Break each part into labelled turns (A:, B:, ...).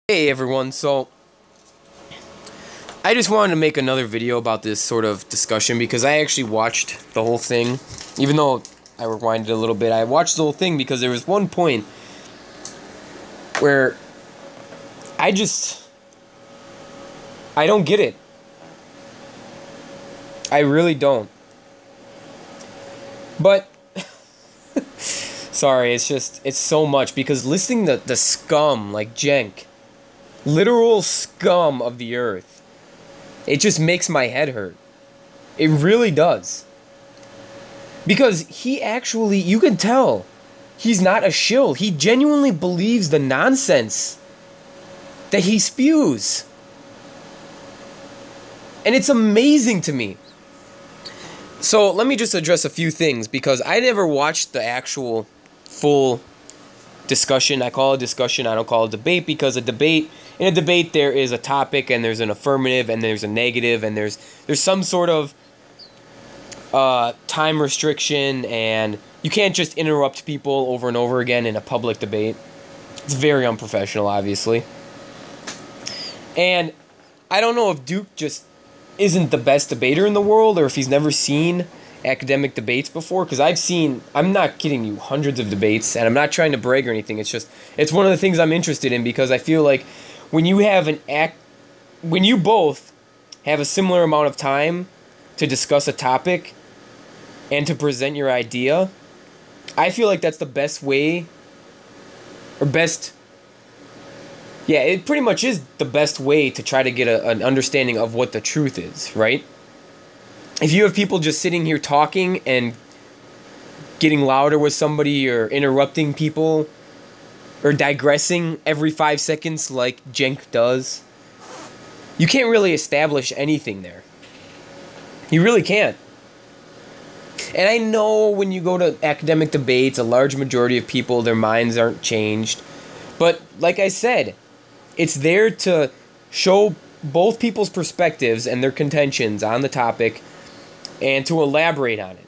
A: Hey everyone, so I just wanted to make another video about this sort of discussion because I actually watched the whole thing. Even though I rewinded a little bit, I watched the whole thing because there was one point where I don't get it. I really don't. But sorry, it's so much because listening to the scum like Cenk, literal scum of the earth, it just makes my head hurt. It really does. Because he actually, you can tell, he's not a shill. He genuinely believes the nonsense that he spews. And it's amazing to me. So let me just address a few things because I never watched the actual full discussion. I call it discussion, I don't call it debate, because in a debate there is a topic and there's an affirmative and there's a negative and there's some sort of time restriction, and you can't just interrupt people over and over again in a public debate. It's very unprofessional, obviously. And I don't know if Duke just isn't the best debater in the world or if he's never seen academic debates before, because I'm not kidding you, hundreds of debates, and I'm not trying to brag or anything. It's one of the things I'm interested in, because I feel like when you both have a similar amount of time to discuss a topic and to present your idea, I feel like that's the best way, or best, yeah, it pretty much is the best way to try to get an understanding of what the truth is, right? If you have people just sitting here talking and getting louder with somebody or interrupting people or digressing every 5 seconds like Cenk does, you can't really establish anything there. You really can't. And I know when you go to academic debates, a large majority of people, their minds aren't changed. But like I said, it's there to show both people's perspectives and their contentions on the topic and to elaborate on it.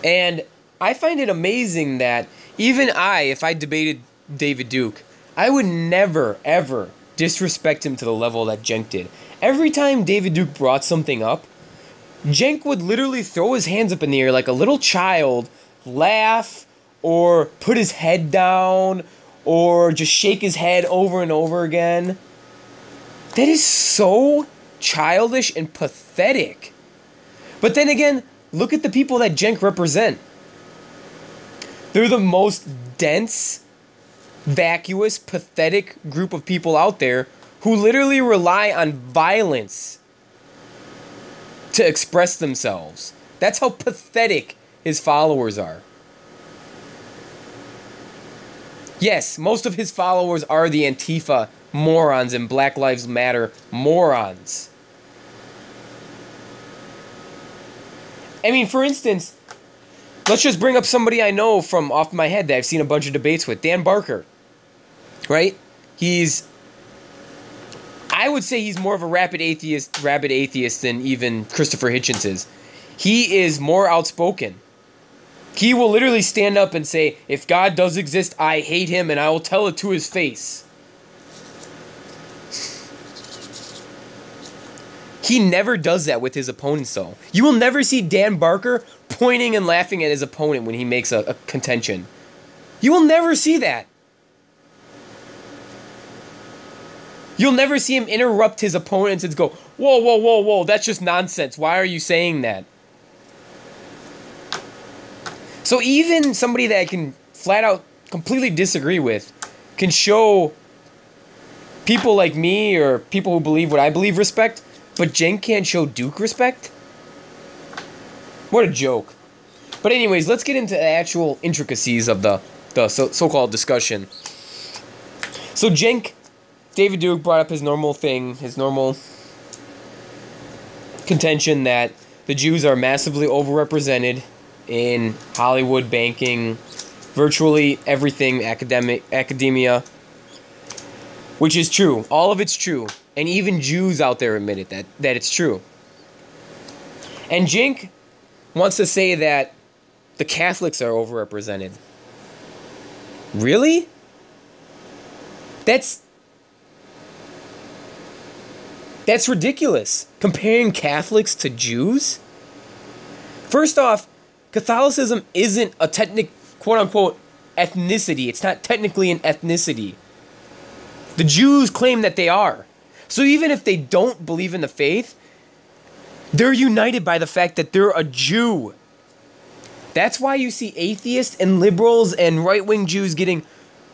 A: And I find it amazing that even if I debated David Duke, I would never, ever disrespect him to the level that Cenk did. Every time David Duke brought something up, Cenk would literally throw his hands up in the air like a little child, laugh, or put his head down, or just shake his head over and over again. That is so childish and pathetic. But then again, look at the people that Cenk represent. They're the most dense, vacuous, pathetic group of people out there who literally rely on violence to express themselves. That's how pathetic his followers are. Yes, most of his followers are the Antifa morons and Black Lives Matter morons. I mean, for instance, let's just bring up somebody I know from off my head that I've seen a bunch of debates with. Dan Barker. Right? I would say he's more of a rabid atheist than even Christopher Hitchens is. He is more outspoken. He will literally stand up and say, if God does exist, I hate him, and I will tell it to his face. He never does that with his opponents, though. You will never see Dan Barker pointing and laughing at his opponent when he makes a contention. You will never see that. You'll never see him interrupt his opponents and go, whoa, whoa, whoa, whoa, that's just nonsense. Why are you saying that? So even somebody that I can flat out completely disagree with can show people like me or people who believe what I believe respect, but Cenk can't show Duke respect? What a joke. But anyways, let's get into the actual intricacies of the so-called discussion. So David Duke brought up his normal thing, his normal contention that the Jews are massively overrepresented in Hollywood, banking, virtually everything, academia, which is true. All of it's true. And even Jews out there admit it, that it's true. And Cenk wants to say that the Catholics are overrepresented. Really? That's ridiculous. Comparing Catholics to Jews? First off, Catholicism isn't a quote-unquote ethnicity. It's not technically an ethnicity. The Jews claim that they are. So even if they don't believe in the faith, they're united by the fact that they're a Jew. That's why you see atheists and liberals and right-wing Jews getting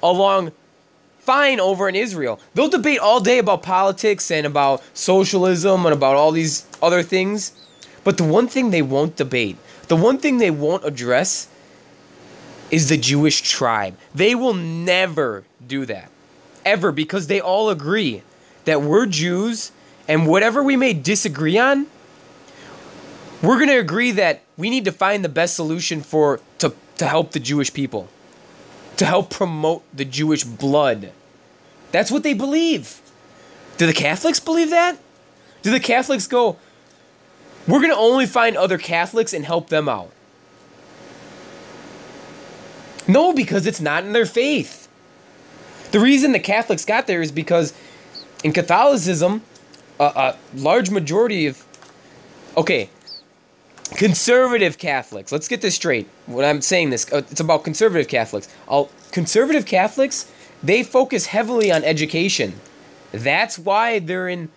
A: along fine over in Israel. They'll debate all day about politics and about socialism and about all these other things. But the one thing they won't debate, the one thing they won't address is the Jewish tribe. They will never do that. Ever, because they all agree that we're Jews, and whatever we may disagree on, we're going to agree that we need to find the best solution to help the Jewish people, to help promote the Jewish blood. That's what they believe. Do the Catholics believe that? Do the Catholics go, we're going to only find other Catholics and help them out? No, because it's not in their faith. The reason the Catholics got there is because in Catholicism, a large majority of, conservative Catholics. Let's get this straight. When I'm saying this, it's about conservative Catholics. Conservative Catholics, they focus heavily on education. That's why they're in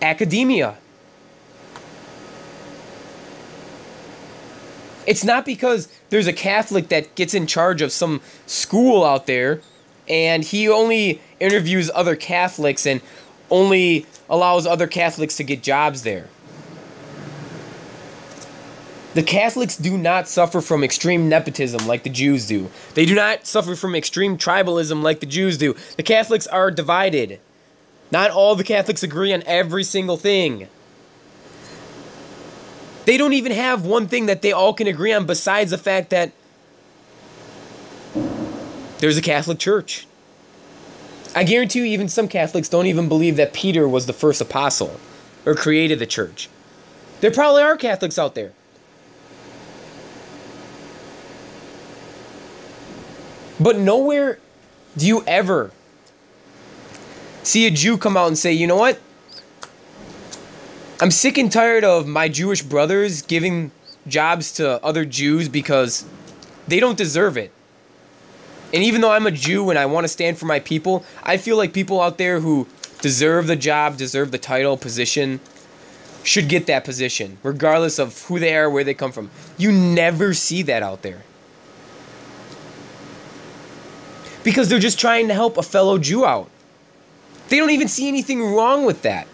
A: academia. It's not because there's a Catholic that gets in charge of some school out there and he only interviews other Catholics and only allows other Catholics to get jobs there. The Catholics do not suffer from extreme nepotism like the Jews do. They do not suffer from extreme tribalism like the Jews do. The Catholics are divided. Not all the Catholics agree on every single thing. They don't even have one thing that they all can agree on besides the fact that there's a Catholic Church. I guarantee you even some Catholics don't even believe that Peter was the first apostle or created the church. There probably are Catholics out there. But nowhere do you ever see a Jew come out and say, you know what? I'm sick and tired of my Jewish brothers giving jobs to other Jews because they don't deserve it. And even though I'm a Jew and I want to stand for my people, I feel like people out there who deserve the job, deserve the title, position, should get that position, regardless of who they are, where they come from. You never see that out there. Because they're just trying to help a fellow Jew out. They don't even see anything wrong with that.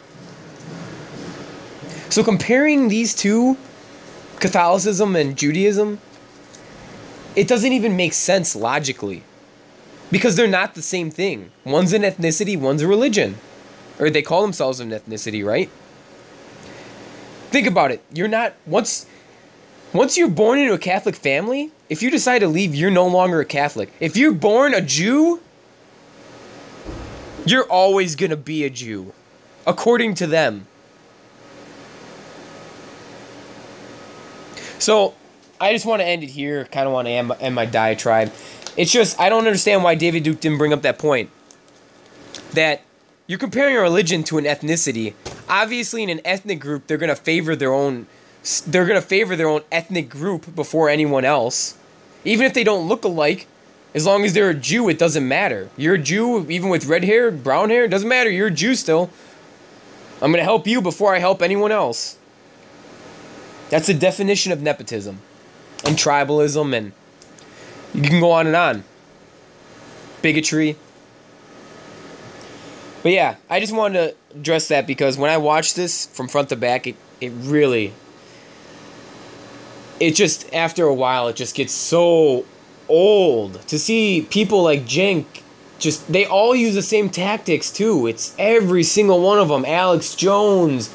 A: So comparing these two, Catholicism and Judaism, it doesn't even make sense logically. Because they're not the same thing. One's an ethnicity, one's a religion. Or they call themselves an ethnicity, right? Think about it. You're not, once you're born into a Catholic family, if you decide to leave, you're no longer a Catholic. If you're born a Jew, you're always going to be a Jew. According to them. So, I just want to end it here. Kind of want to end my diatribe. It's just, I don't understand why David Duke didn't bring up that point. That you're comparing a religion to an ethnicity. Obviously, in an ethnic group, they're going to favor their own ethnic group before anyone else. Even if they don't look alike, as long as they're a Jew, it doesn't matter. You're a Jew, even with red hair, brown hair, it doesn't matter. You're a Jew still. I'm going to help you before I help anyone else. That's the definition of nepotism and tribalism, and you can go on and on. Bigotry. But yeah, I just wanted to address that because when I watched this from front to back, it just, after a while, it just gets so old. To see people like Cenk, they all use the same tactics too. It's every single one of them. Alex Jones.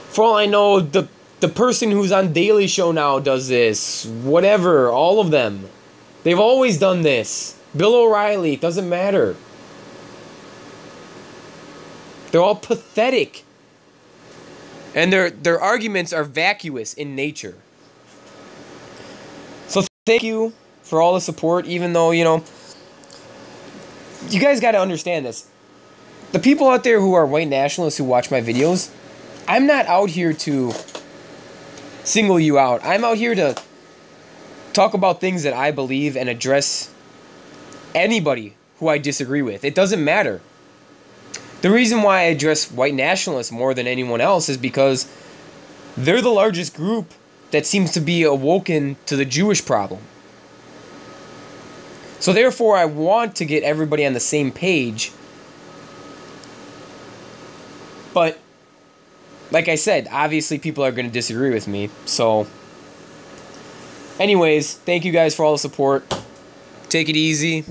A: For all I know, the person who's on Daily Show now does this. Whatever, all of them. They've always done this. Bill O'Reilly, it doesn't matter. They're all pathetic. And their arguments are vacuous in nature. So thank you for all the support, even though, you guys got to understand this. the people out there who are white nationalists who watch my videos, I'm not out here to single you out. I'm out here to talk about things that I believe and address anybody who I disagree with. It doesn't matter. The reason why I address white nationalists more than anyone else is because they're the largest group that seems to be awoken to the Jewish problem. So therefore, I want to get everybody on the same page. But, like I said, obviously people are going to disagree with me. So, anyways, thank you guys for all the support. Take it easy.